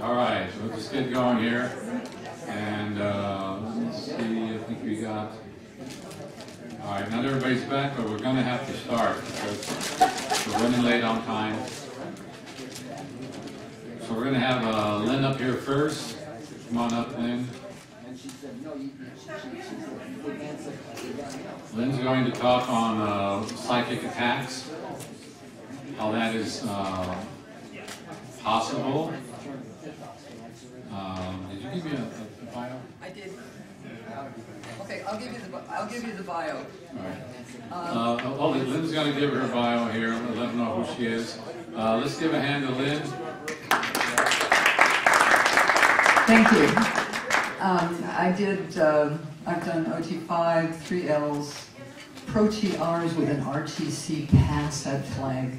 All right, so we'll just get going here. And let's see, I think we got... All right, not everybody's back, but we're going to have to start because we're running late on time. So we're going to have Lynne up here first. Come on up, Lynne. Lynne's going to talk on psychic attacks, how that is possible. Did you give me a bio? I did. Okay, I'll give you the bio. All right. Lynne's going to give her bio here. Let them know who she is. Let's give a hand to Lynne. Thank you. I've done OT5, 3 Ls, Pro TRs with an RTC pass at flag.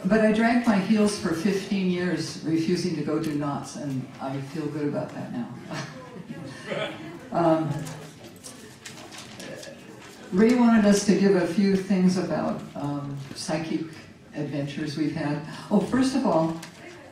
But I dragged my heels for 15 years, refusing to go do knots, and I feel good about that now. Ray wanted us to give a few things about psychic adventures we've had. Oh, first of all,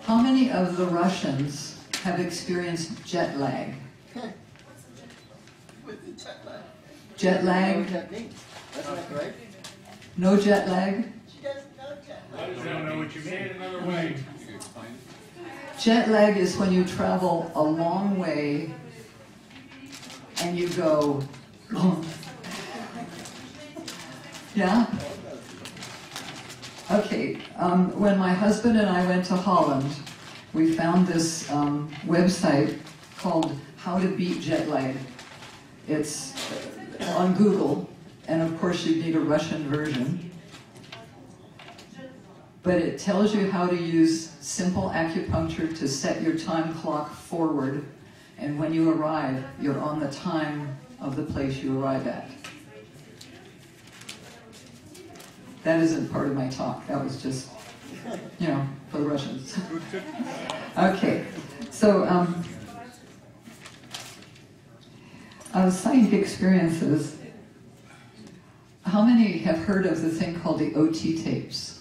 how many of the Russians have experienced jet lag? Jet lag? Right? No jet lag? I don't know what you mean another way. Jet lag is when you travel a long way and you go, yeah? Okay, when my husband and I went to Holland, we found this website called How to Beat Jet Lag. It's on Google, and of course you need a Russian version. But it tells you how to use simple acupuncture to set your time clock forward, and when you arrive, you're on the time of the place you arrive at. That isn't part of my talk. That was just, you know, for the Russians. Okay, so psychic experiences. How many have heard of the thing called the OT tapes?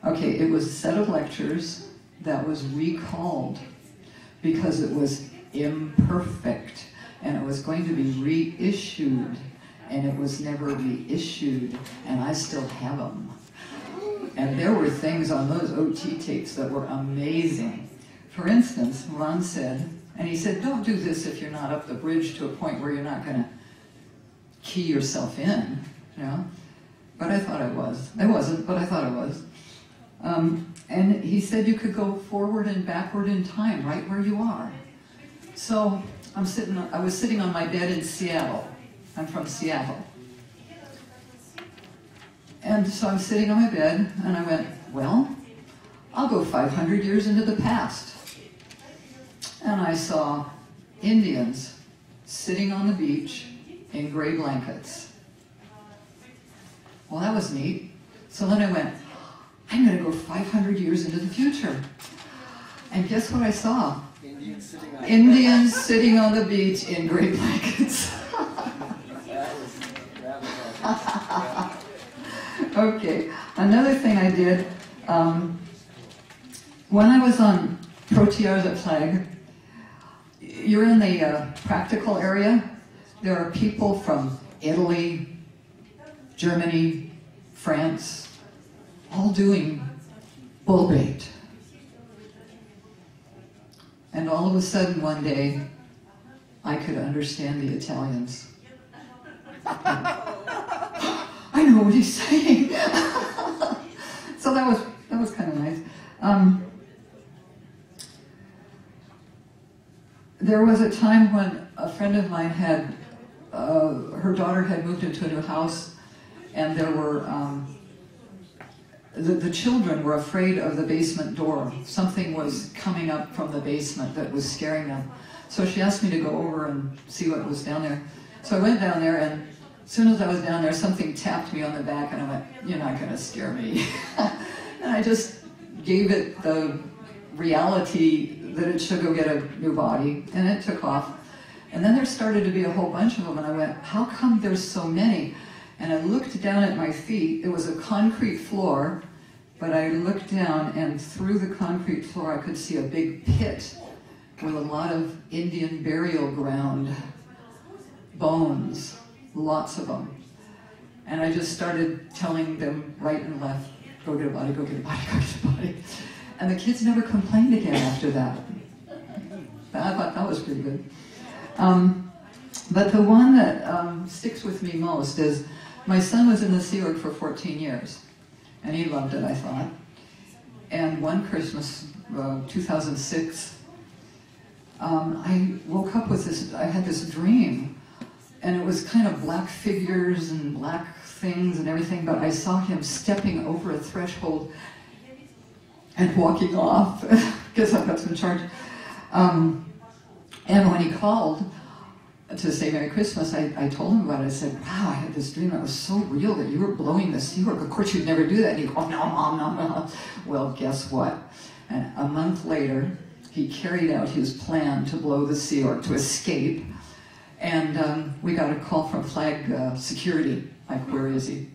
Okay, it was a set of lectures that was recalled because it was imperfect and it was going to be reissued, and it was never reissued, and I still have them. And there were things on those OT tapes that were amazing. For instance, Ron said, and he said, don't do this if you're not up the bridge to a point where you're not going to key yourself in, you know? But I thought I was. I wasn't, but I thought I was. And he said you could go forward and backward in time, right where you are. So I was sitting on my bed in Seattle. I'm from Seattle. And so I'm sitting on my bed, and I went, well, I'll go 500 years into the past. And I saw Indians sitting on the beach in gray blankets. Well, that was neat. So then I went, I'm going to go 500 years into the future. And guess what I saw? Indians sitting on the beach in gray blankets. Okay, another thing I did, when I was on Pro TRs at Flag, you're in the practical area. There are people from Italy, Germany, France, all doing bull bait. And all of a sudden one day, I could understand the Italians. I know what he's saying. So that was kind of nice. There was a time when a friend of mine had, her daughter had moved into a new house, and there were, the children were afraid of the basement door. Something was coming up from the basement that was scaring them. So she asked me to go over and see what was down there. So I went down there, and as soon as I was down there, something tapped me on the back, and I went, you're not going to scare me. And I just gave it the reality that it should go get a new body, and it took off. And then there started to be a whole bunch of them, and I went, how come there's so many? And I looked down at my feet. It was a concrete floor, but I looked down, and through the concrete floor I could see a big pit with a lot of Indian burial ground bones, lots of them. And I just started telling them right and left, go get a body, go get a body, go get a body. And the kids never complained again after that. I thought that was pretty good. But the one that sticks with me most is, my son was in the Sea Org for 14 years, and he loved it, I thought. And one Christmas, 2006, I woke up with this, I had this dream, and it was kind of black figures and black things and everything, but I saw him stepping over a threshold and walking off. Guess I got in charge. And when he called to say Merry Christmas, I told him about it. I said, wow, I had this dream. It was so real that you were blowing the Sea Org. Of course, you'd never do that. And he'd go, oh, no, Mom, no. Well, guess what? And a month later, he carried out his plan to blow the Sea Org, to escape. And we got a call from flag security, like, where is he?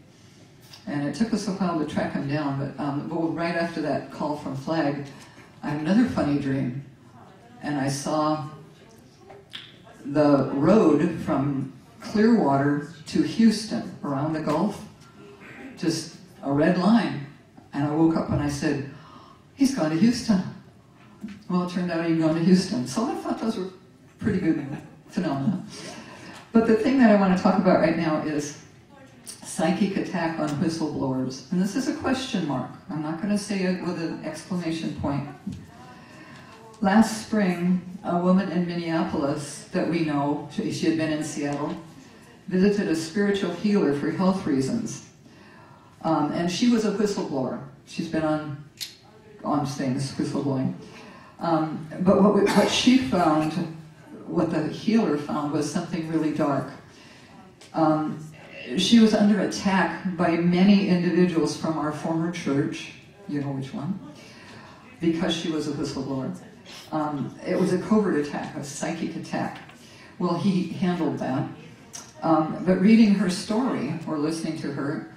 And it took us a while to track him down, but right after that call from flag, I had another funny dream. And I saw the road from Clearwater to Houston, around the Gulf, just a red line. And I woke up and I said, he's gone to Houston. Well, it turned out he'd gone to Houston. So I thought those were pretty good phenomena. But the thing that I want to talk about right now is psychic attack on whistleblowers. And this is a question mark. I'm not going to say it with an exclamation point. Last spring, a woman in Minneapolis that we know, she had been in Seattle, visited a spiritual healer for health reasons. And she was a whistleblower. She's been on things, whistleblowing. But what she found, what the healer found, was something really dark. She was under attack by many individuals from our former church, you know which one, because she was a whistleblower. It was a covert attack, a psychic attack. Well, he handled that. But reading her story, or listening to her,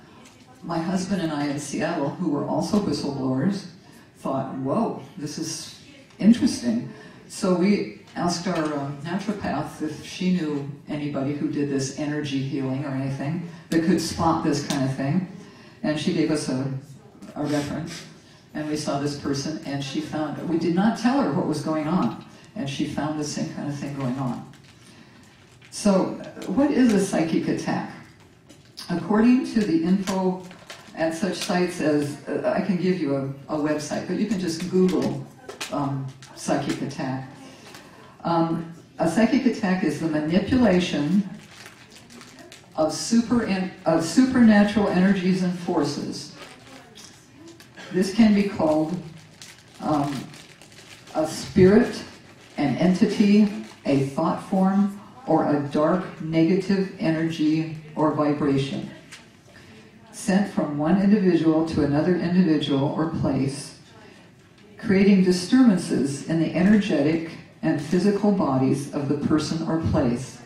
my husband and I in Seattle, who were also whistleblowers, thought, whoa, this is interesting. So we asked our naturopath if she knew anybody who did this energy healing or anything that could spot this kind of thing. And she gave us a reference. And we saw this person, and she found, we did not tell her what was going on, and she found the same kind of thing going on. So, what is a psychic attack? According to the info at such sites as, I can give you a website, but you can just Google psychic attack. A psychic attack is the manipulation of supernatural energies and forces. This can be called a spirit, an entity, a thought form, or a dark negative energy or vibration sent from one individual to another individual or place, creating disturbances in the energetic and physical bodies of the person or place.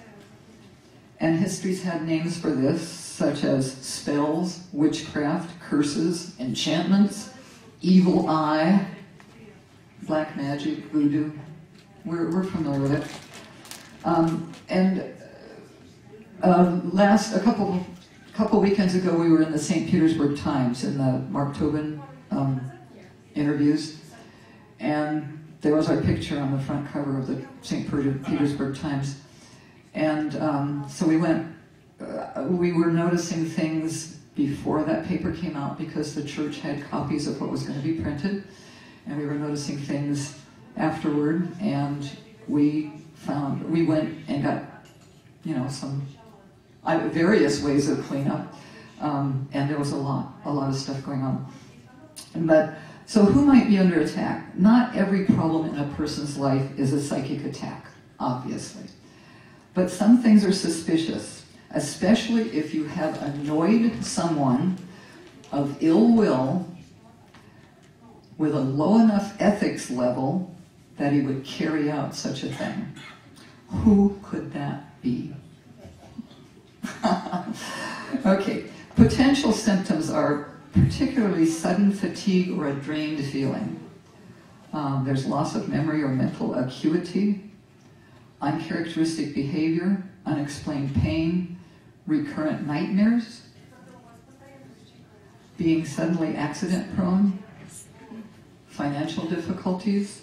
And history's had names for this, such as spells, witchcraft, curses, enchantments, evil eye, black magic, voodoo. We're familiar with it. A couple weekends ago, we were in the St. Petersburg Times in the Mark Tobin interviews, and there was our picture on the front cover of the St. Petersburg Times. And so we went. We were noticing things before that paper came out because the church had copies of what was going to be printed, and we were noticing things afterward, and we went and got, some various ways of cleanup, and there was a lot of stuff going on. But so who might be under attack? Not every problem in a person's life is a psychic attack, obviously, but some things are suspicious. Especially if you have annoyed someone of ill will with a low enough ethics level that he would carry out such a thing. Who could that be? Okay, potential symptoms are particularly sudden fatigue or a drained feeling. There's loss of memory or mental acuity, uncharacteristic behavior, unexplained pain, recurrent nightmares, being suddenly accident prone, financial difficulties,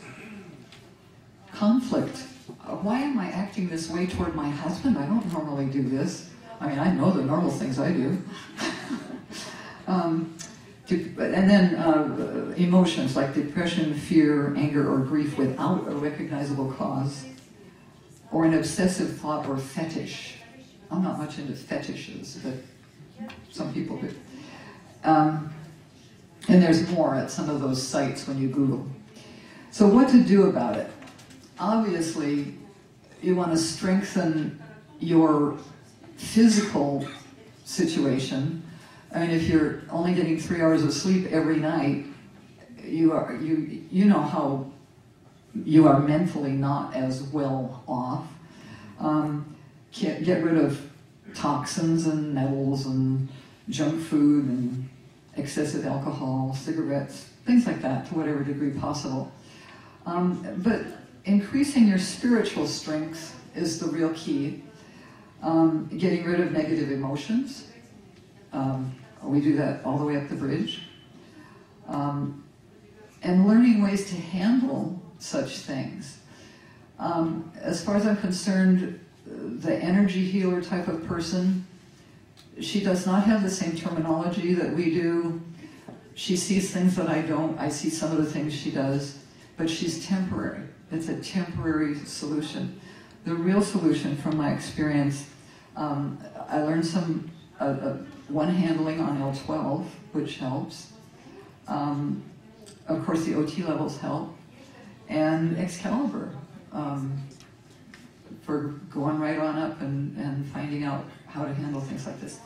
conflict. Why am I acting this way toward my husband? I don't normally do this. I mean, I know the normal things I do. And then emotions like depression, fear, anger, or grief without a recognizable cause, or an obsessive thought or fetish. I'm not much into fetishes, but some people do. And there's more at some of those sites when you Google. So what to do about it? Obviously, you want to strengthen your physical situation. I mean, if you're only getting 3 hours of sleep every night, you know how you are mentally not as well off. Get rid of toxins and metals and junk food and excessive alcohol, cigarettes, things like that to whatever degree possible. But increasing your spiritual strength is the real key. Getting rid of negative emotions. We do that all the way up the bridge. And learning ways to handle such things. As far as I'm concerned, the energy healer type of person, she does not have the same terminology that we do. She sees things that I don't. I see some of the things she does, but she's temporary. It's a temporary solution. The real solution, from my experience, I learned some one handling on L12, which helps. Of course, the OT levels help, and Excalibur for going right on up and finding out how to handle things like this.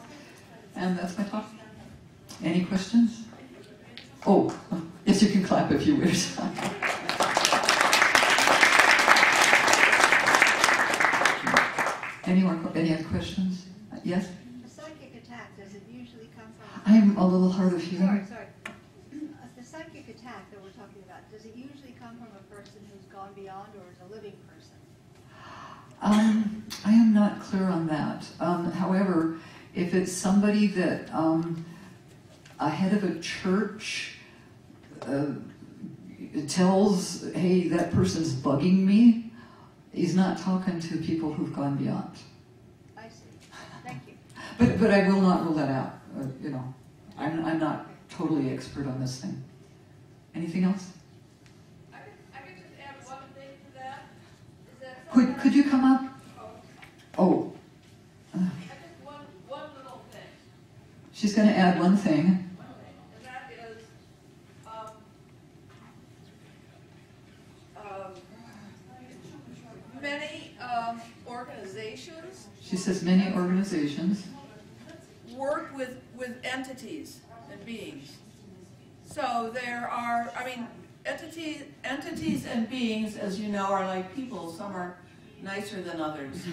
And that's my talk. Any questions? Oh, yes, you can clap if you wish. Any other questions? Yes? A psychic attack, does it usually come from... I am a little hard of hearing. Sorry. The psychic attack that we're talking about, does it usually come from a person who's gone beyond, or is a living person? I am not clear on that. However, if it's somebody that a head of a church tells, hey, that person's bugging me, he's not talking to people who've gone beyond. I see. Thank you. But I will not rule that out. I'm not totally expert on this thing. Anything else? I could just add one thing to that. Is that Could you come up? Oh. just one little thing. She's going to add one thing. And that is many organizations She says many organizations. work with entities and beings. So there are, entities and beings, as you know, are like people. Some are nicer than others.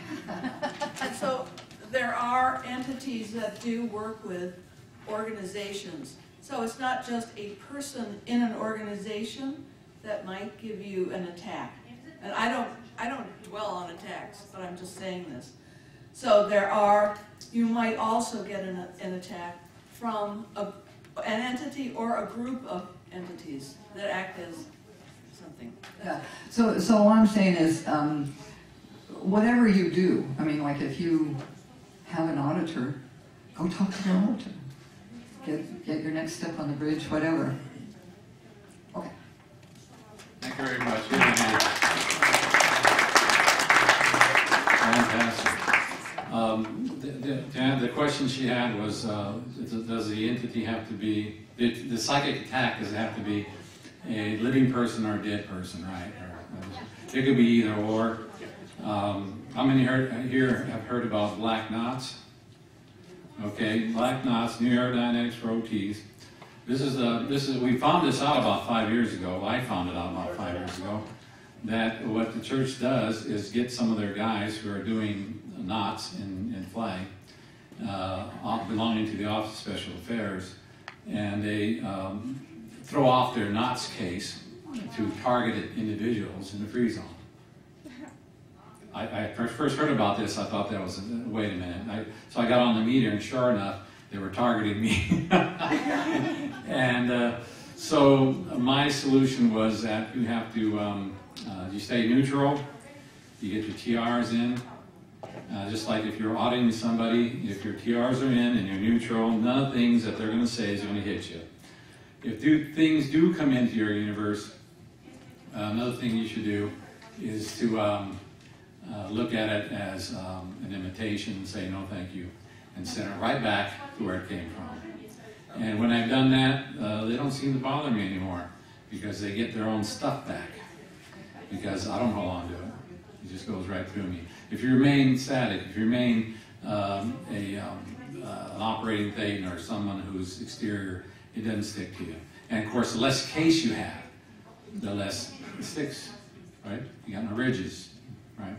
And so there are entities that do work with organizations. So it's not just a person in an organization that might give you an attack. And I don't dwell on attacks, but I'm just saying this. So you might also get an attack from an entity or a group of entities that act as something. Yeah. So what I'm saying is, whatever you do, like if you have an auditor, go talk to your auditor. Get your next step on the bridge, whatever. Okay. Thank you very much. Fantastic. The question she had was, does the entity have to be, the psychic attack, does it have to be a living person or a dead person, right? It could be either or. How many here have heard about black knots? Okay, black knots, new aerodynamics for OTs. We found this out about 5 years ago. I found it out about 5 years ago. That what the church does is get some of their guys who are doing knots in flag belonging to the Office of Special Affairs, and they throw off their knots case to targeted individuals in the free zone. I first heard about this, I thought that was, wait a minute. So I got on the meter, and sure enough, they were targeting me. And so my solution was that you have to, you stay neutral, you get your TRs in. Just like if you're auditing somebody, if your TRs are in and you're neutral, none of the things that they're going to say is going to hit you. If things do come into your universe, another thing you should do is to look at it as an imitation and say no thank you, and send it right back to where it came from. And when I've done that, they don't seem to bother me anymore, because they get their own stuff back, because I don't hold on to it. It just goes right through me. If you remain static, if you remain an operating thing or someone who's exterior, it doesn't stick to you. And of course, the less case you have, the less it sticks, right? You got no ridges, right?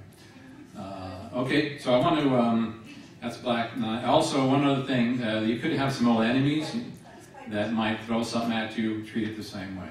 Okay, so I want to, that's black. Also, one other thing, you could have some old enemies that might throw something at you, treat it the same way.